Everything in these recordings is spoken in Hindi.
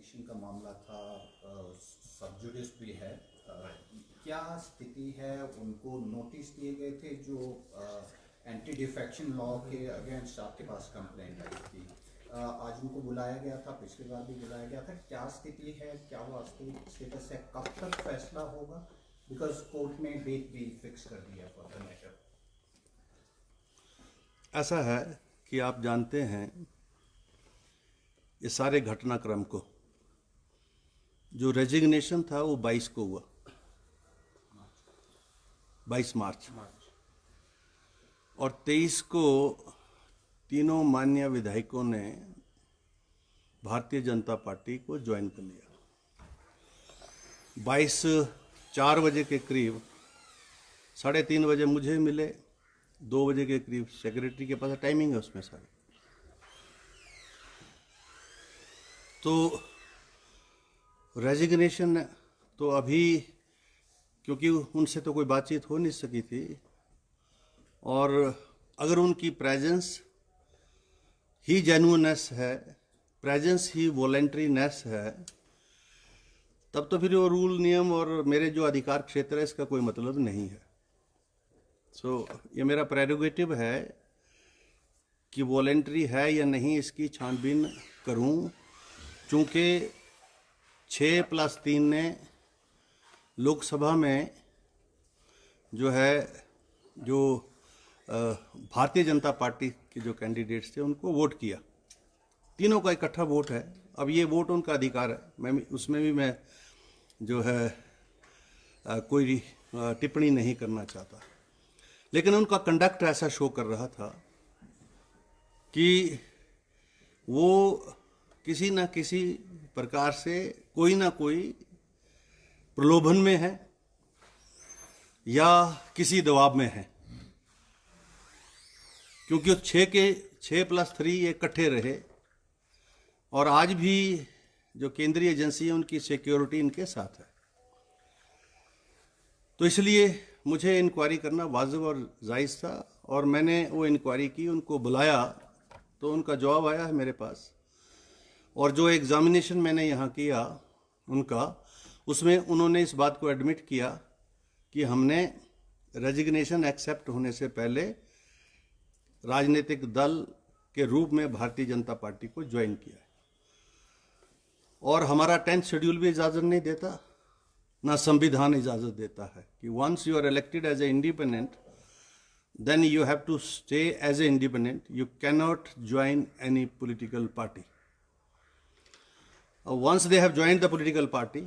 रेजिग्नेशन का मामला था, सब जुडिस भी है, क्या स्थिति है? उनको नोटिस दिए गए थे जो एंटी डिफेक्शन लॉ के अगेंस्ट आपके पास कंप्लेंट आई थी, आज उनको बुलाया गया था, पिछली बार भी बुलाया गया था, क्या स्थिति है, क्या वास्तविक स्टेटस है, कब तक फैसला होगा? बिकॉज कोर्ट ने डेट भी फिक्स कर दिया फॉर द मैटर। ऐसा है कि आप जानते हैं ये सारे घटनाक्रम को, जो रेजिग्नेशन था वो 22 को हुआ, 22 मार्च, और 23 को तीनों माननीय विधायकों ने भारतीय जनता पार्टी को ज्वाइन कर लिया। 22 4 बजे के करीब, 3:30 बजे मुझे मिले, 2 बजे के करीब सेक्रेटरी के पास, टाइमिंग है उसमें सारी। तो रेजिग्नेशन तो अभी, क्योंकि उनसे तो कोई बातचीत हो नहीं सकी थी, और अगर उनकी प्रेजेंस ही जेन्युइननेस है, प्रेजेंस ही वॉलंटरीनेस है, तब तो फिर वो रूल नियम और मेरे जो अधिकार क्षेत्र है इसका कोई मतलब नहीं है। ये मेरा प्रेरोगेटिव है कि वॉलंटरी है या नहीं इसकी छानबीन करूं, चूंकि 6+3 ने लोकसभा में जो है, जो भारतीय जनता पार्टी के जो कैंडिडेट्स थे उनको वोट किया, तीनों का इकट्ठा वोट है। अब ये वोट उनका अधिकार है, मैं उसमें भी मैं जो है कोई टिप्पणी नहीं करना चाहता, लेकिन उनका कंडक्ट ऐसा शो कर रहा था कि वो किसी न किसी प्रकार से कोई ना कोई प्रलोभन में है या किसी दबाव में है, क्योंकि 6+3 ये इकट्ठे रहे, और आज भी जो केंद्रीय एजेंसी है उनकी सिक्योरिटी इनके साथ है। तो इसलिए मुझे इंक्वायरी करना वाजिब और जायज़ था, और मैंने वो इंक्वायरी की, उनको बुलाया, तो उनका जवाब आया है मेरे पास। और जो एग्जामिनेशन मैंने यहाँ किया उनका, उसमें उन्होंने इस बात को एडमिट किया कि हमने रेजिग्नेशन एक्सेप्ट होने से पहले राजनीतिक दल के रूप में भारतीय जनता पार्टी को ज्वाइन किया है, और हमारा 10th शेड्यूल भी इजाज़त नहीं देता, ना संविधान इजाज़त देता है कि once you are elected as a independent, then you have to stay as an independent. You cannot join any political party. Once they have joined the political party,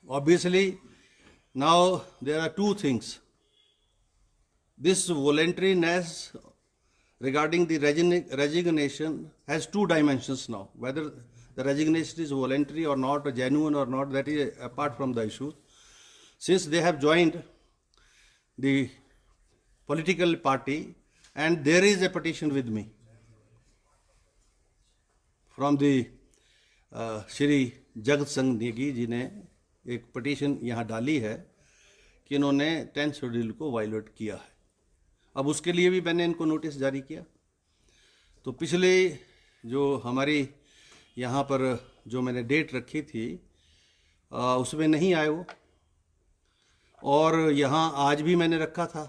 obviously now there are two things. This voluntariness regarding the resignation has two dimensions now. Whether the resignation is voluntary or not, or genuine or not, that is apart from the issue. Since they have joined the political party, and there is a petition with me from the Shri Jagat Singh Negi ji ने एक पिटीशन यहाँ डाली है कि इन्होंने 10th शेड्यूल को वायलेट किया है। अब उसके लिए भी मैंने इनको नोटिस जारी किया। तो पिछले जो हमारी यहाँ पर जो मैंने डेट रखी थी उसमें नहीं आए वो, और यहाँ आज भी मैंने रखा था,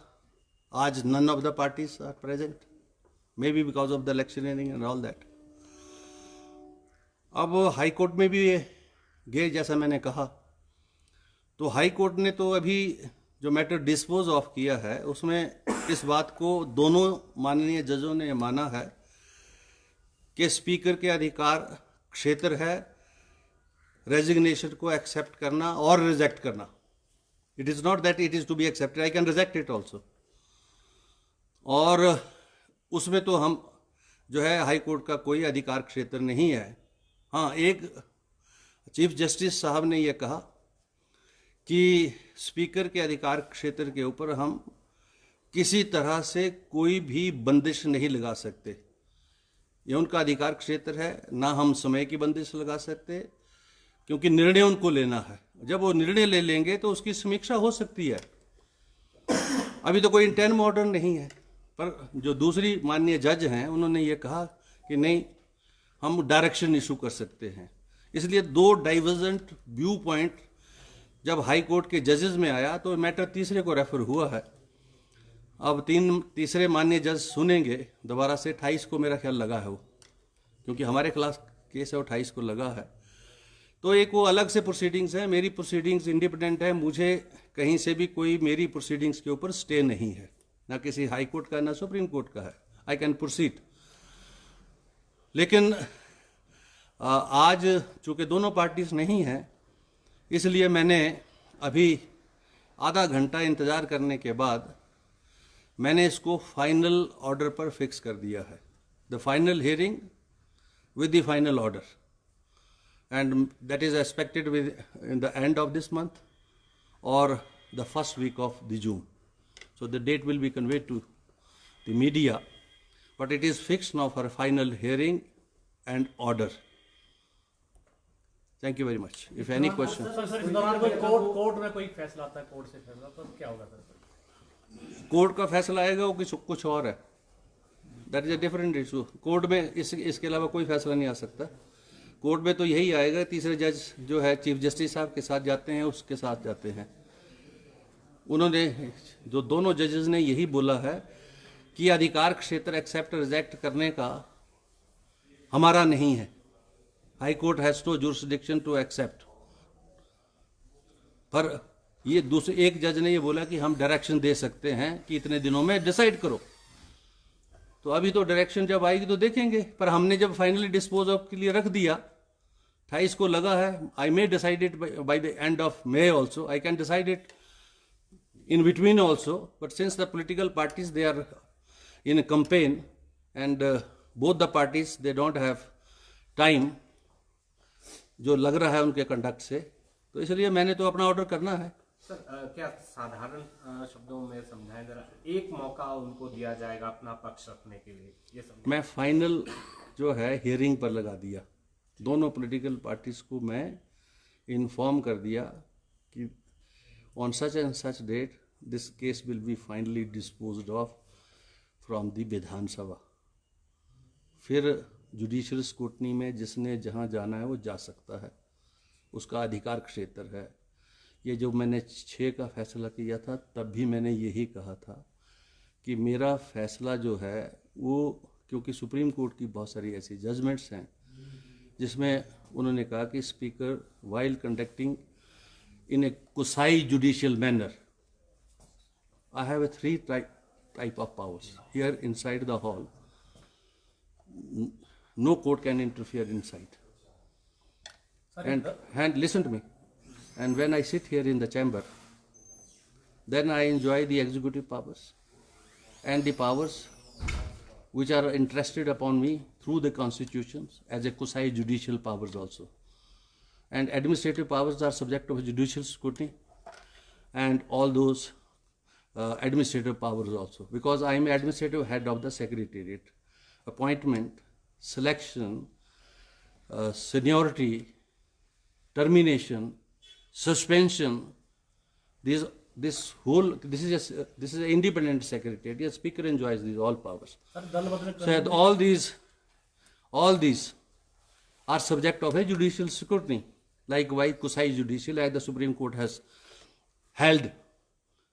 आज none of the parties are present, maybe because of the electioneering and all that. अब हाई कोर्ट में भी गए, जैसा मैंने कहा, तो हाई कोर्ट ने तो अभी जो मैटर डिस्पोज ऑफ किया है उसमें इस बात को दोनों माननीय जजों ने माना है कि स्पीकर के अधिकार क्षेत्र है रेजिग्नेशन को एक्सेप्ट करना और रिजेक्ट करना। It is not that it is to be accepted, I can reject it also. और उसमें तो हम जो है हाई कोर्ट का कोई अधिकार क्षेत्र नहीं है। हाँ, एक चीफ जस्टिस साहब ने यह कहा कि स्पीकर के अधिकार क्षेत्र के ऊपर हम किसी तरह से कोई भी बंदिश नहीं लगा सकते, ये उनका अधिकार क्षेत्र है, ना हम समय की बंदिश लगा सकते, क्योंकि निर्णय उनको लेना है। जब वो निर्णय ले लेंगे तो उसकी समीक्षा हो सकती है। अभी तो कोई इंटेंट ऑर्डर नहीं है, पर जो दूसरी माननीय जज हैं उन्होंने ये कहा कि नहीं, हम डायरेक्शन इशू कर सकते हैं। इसलिए दो डाइवर्जेंट व्यू पॉइंट जब हाई कोर्ट के जजेस में आया तो मैटर तीसरे को रेफर हुआ है। अब तीसरे माननीय जज सुनेंगे दोबारा से। 28 को मेरा ख्याल लगा है वो, क्योंकि हमारे खिलाफ केस है, 28 को लगा है। तो एक वो अलग से प्रोसीडिंग्स है, मेरी प्रोसीडिंग्स इंडिपेंडेंट है। मुझे कहीं से भी कोई मेरी प्रोसीडिंग्स के ऊपर स्टे नहीं है, ना किसी हाई कोर्ट का ना सुप्रीम कोर्ट का है। I can proceed. लेकिन आज चूंकि दोनों पार्टीज नहीं हैं, इसलिए मैंने अभी आधा घंटा इंतज़ार करने के बाद मैंने इसको फाइनल ऑर्डर पर फिक्स कर दिया है। The final hearing with the final order, and that is expected in the end of this month or the first week of the June. So the date will be conveyed to the media, but it is fixed now for a final hearing and order. Thank you very much. If any question. Sir इस दौरान कोई कोर्ट में कोई फैसला आता है, कोर्ट से फैसला, तो क्या होगा सर? कोर्ट का फैसला आएगा वो कुछ और है। That is a different issue. Court में इसके अलावा कोई फैसला नहीं आ सकता। कोर्ट में तो यही आएगा, तीसरे जज जो है चीफ जस्टिस साहब के साथ जाते हैं, उसके साथ जाते हैं। उन्होंने जो दोनों जजेस ने यही बोला है कि अधिकार क्षेत्र एक्सेप्ट रिजेक्ट करने का हमारा नहीं है। High court has no jurisdiction to accept. पर ये दूसरे एक जज ने ये बोला कि हम डायरेक्शन दे सकते हैं कि इतने दिनों में डिसाइड करो। तो अभी तो डायरेक्शन जब आएगी तो देखेंगे, पर हमने जब फाइनली डिस्पोज ऑफ के लिए रख दिया, 28 को लगा है। I may decide it by the end of May also, I can decide it in between also, but since the political parties, they are in a campaign, and both the parties, they don't have time जो लग रहा है उनके कंडक्ट से, तो इसलिए मैंने तो अपना ऑर्डर करना है। सर क्या साधारण शब्दों में समझाएं जरा, एक मौका उनको दिया जाएगा अपना पक्ष रखने के लिए, ये सब? मैं फाइनल जो है हियरिंग पर लगा दिया। दोनों पॉलिटिकल पार्टीज को मैं इन्फॉर्म कर दिया कि on such and such date this case will be finally disposed of from the Vidhan Sabha. फिर जुडिशियल स्क्रूटनी में जिसने जहाँ जाना है वो जा सकता है, उसका अधिकार क्षेत्र है। ये जो मैंने 6 का फैसला किया था, तब भी मैंने यही कहा था कि मेरा फैसला जो है वो, क्योंकि सुप्रीम कोर्ट की बहुत सारी ऐसी जजमेंट्स हैं जिसमें उन्होंने कहा कि speaker while conducting in a quasi judicial manner, I have a 3 type of powers here inside the hall. No court can interfere inside. And listen to me. And when I sit here in the chamber, then I enjoy the executive powers and the powers which are entrusted upon me through the constitutions as a quasi judicial powers also. And administrative powers are subject of judicial scrutiny, and all those administrative powers also, because I am administrative head of the secretariat. Appointment, selection, seniority, termination, suspension, this is an independent secretariat. The speaker enjoys these all powers. So all these are subject of a judicial scrutiny. Likewise, quasi judicial, as the Supreme Court has held.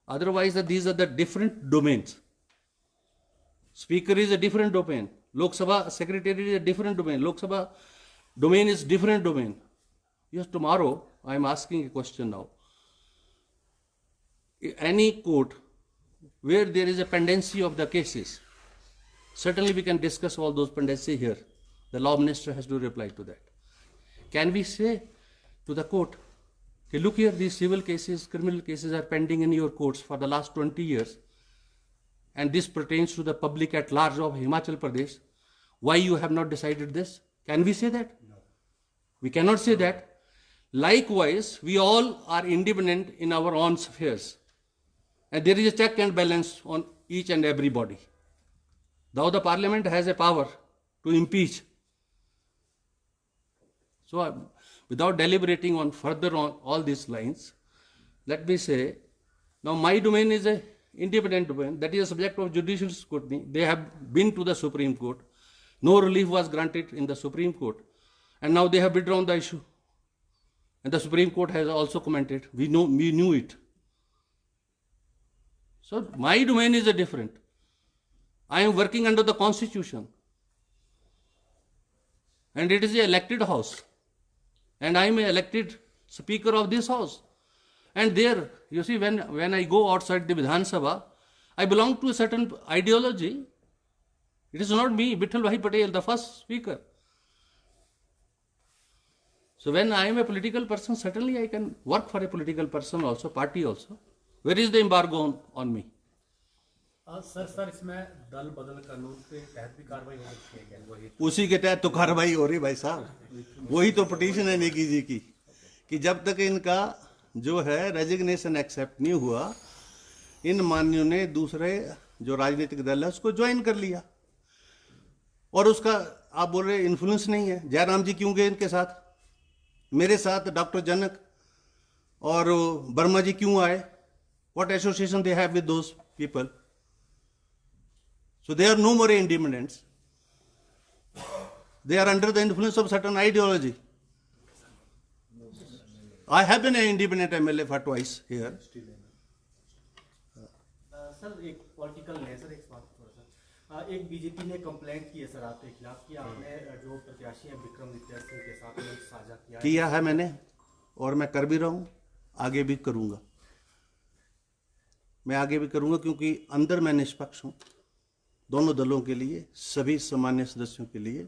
Otherwise, these are the different domains. Speaker is a different domain. Lok Sabha Secretary is a different domain. Lok Sabha domain is different domain. Yes, tomorrow I am asking a question now. Any court where there is a pendency of the cases, certainly we can discuss all those pendency here. The law minister has to reply to that. Can we say to the court, okay, look here, these civil cases, criminal cases are pending in your courts for the last 20 years, and this pertains to the public at large of Himachal Pradesh. Why you have not decided this? Can we say that? No. We cannot say that. Likewise, we all are independent in our own affairs, and there is a check and balance on each and every body. Though the parliament has a power to impeach. So, without deliberating on further on all these lines, let me say, now my domain is an independent domain, that is a subject of judicial scrutiny. They have been to the Supreme Court. No relief was granted in the Supreme Court, and now they have withdrawn the issue. And the Supreme Court has also commented. We knew it. So my domain is different. I am working under the Constitution. And it is an elected house. And I am an elected Speaker of this house. And there, you see, when I go outside the Vidhan Sabha, I belong to a certain ideology. It is not me, Vittal Bhai Patel, the first speaker. So when I am a political person, certainly I can work for a political person also, party also. Where is the embargo on me? Sir इसमें दल बदल कानून के तहत भी कार्रवाई हो सकती है क्या? वही उसी के तहत तो कार्रवाई हो रही भाई साहब। वही तो पिटीशन है नेकी जी की कि जब तक इनका जो है रेजिग्नेशन एक्सेप्ट नहीं हुआ, इन मान्यों ने दूसरे जो राजनीतिक दल है उसको ज्वाइन कर लिया। और उसका आप बोल रहे इन्फ्लुएंस नहीं है। जयराम जी क्यों गए इनके साथ? मेरे साथ डॉक्टर जनक और वर्मा जी क्यों आए? What association they have with those people? So they are no more independents. They are under the influence of certain ideology. I have been an independent MLA for twice here. Sir एक पॉलिटिकल है सर, एक सवाल थोड़ा सा। एक बीजेपी ने कंप्लेंट की है सर आपके खिलाफ कि आपने जो प्रत्याशी है विक्रम नित्या सिंह के साथ में साझा किया है मैंने, और मैं कर भी रहा हूँ, आगे भी करूँगा। मैं आगे भी करूँगा क्योंकि अंदर मैं निष्पक्ष हूँ, दोनों दलों के लिए, सभी सामान्य सदस्यों के लिए।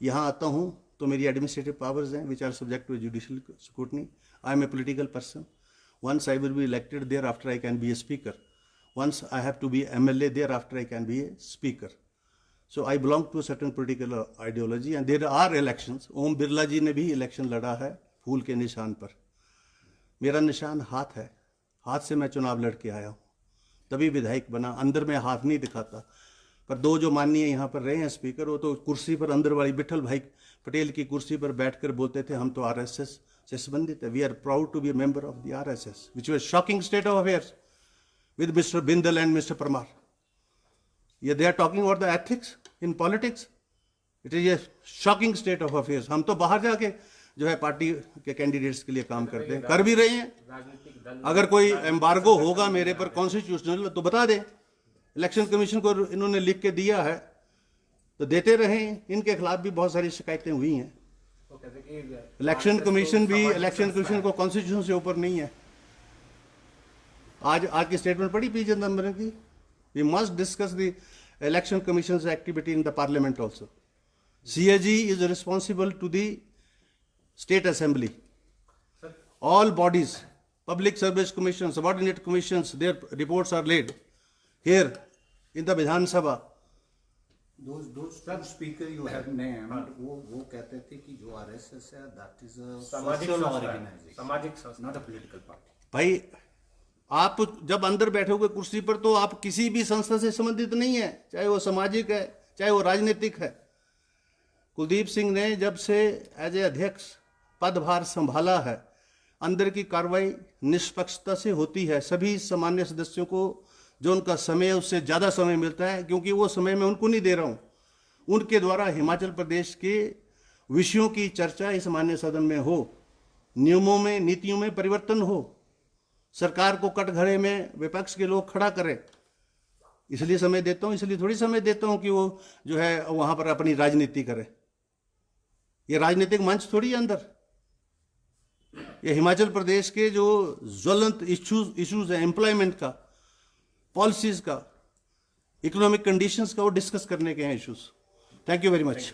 यहाँ आता हूँ तो मेरी एडमिनिस्ट्रेटिव पावर्स हैं which are subject to judicial scrutiny. I am a political person. Once I will be elected, thereafter I can be a speaker. Once I have to be MLA, thereafter I can be a speaker. So I belong to certain political ideology and there are elections. Om Birla ji ने भी इलेक्शन लड़ा है फूल के निशान पर। मेरा निशान हाथ है, हाथ से मैं चुनाव लड़के आया हूँ, तभी विधायक बना। अंदर में हाथ नहीं दिखाता। पर दो जो माननीय यहाँ पर रहे हैं स्पीकर, वो तो कुर्सी पर अंदर वाली विट्ठल भाई पटेल की कुर्सी पर बैठकर बोलते थे हम तो RSS से संबंधित है। We are proud to be a member of the RSS, which was shocking state of affairs with mister Bindal and mister Parmar. ये they are talking about the ethics in politics. It is a shocking state of affairs. हम तो बाहर जाके जो है पार्टी के कैंडिडेट्स के लिए काम करते हैं, कर भी रहे हैं। अगर कोई एम्बार्गो होगा मेरे पर कॉन्स्टिट्यूशनल तो बता दें। इलेक्शन कमीशन को इन्होंने लिख के दिया है तो देते रहे। इनके खिलाफ भी बहुत सारी शिकायतें हुई हैं। इलेक्शन कमीशन को कॉन्स्टिट्यूशन से ऊपर नहीं है। आज की स्टेटमेंट पढ़ी पी चिदंबरम की। We must discuss the election commission activity in the parliament also. CAG is responsible to the state assembly. All bodies, public service commissions, subordinate commissions, their reports are laid here in the Vidhan Sabha. Those two speaker you have named, वो कहते थे कि जो RSS है that is a social organization, सामाजिक संस्था, not a political party. भाई आप जब अंदर बैठे हुए कुर्सी पर तो आप किसी भी संस्था से संबंधित नहीं है, चाहे वो सामाजिक है चाहे वो राजनीतिक है। कुलदीप सिंह ने जब से एज ए अध्यक्ष पदभार संभाला है, अंदर की कार्रवाई निष्पक्षता से होती है। सभी सामान्य सदस्यों को जो उनका समय है उससे ज़्यादा समय मिलता है, क्योंकि वो समय मैं उनको नहीं दे रहा हूँ। उनके द्वारा हिमाचल प्रदेश के विषयों की चर्चा इस मान्य सदन में हो, नियमों में नीतियों में परिवर्तन हो, सरकार को कटघरे में विपक्ष के लोग खड़ा करें। इसलिए समय देता हूँ, इसलिए थोड़ी समय देता हूँ कि वो जो है वहाँ पर अपनी राजनीति करे। ये राजनीतिक मंच थोड़ी है अंदर। ये हिमाचल प्रदेश के जो ज्वलंत इश्यूज है, एम्प्लॉयमेंट का, पॉलिसीज का, इकोनॉमिक कंडीशंस का, वो डिस्कस करने के हैं issues. Thank you very much.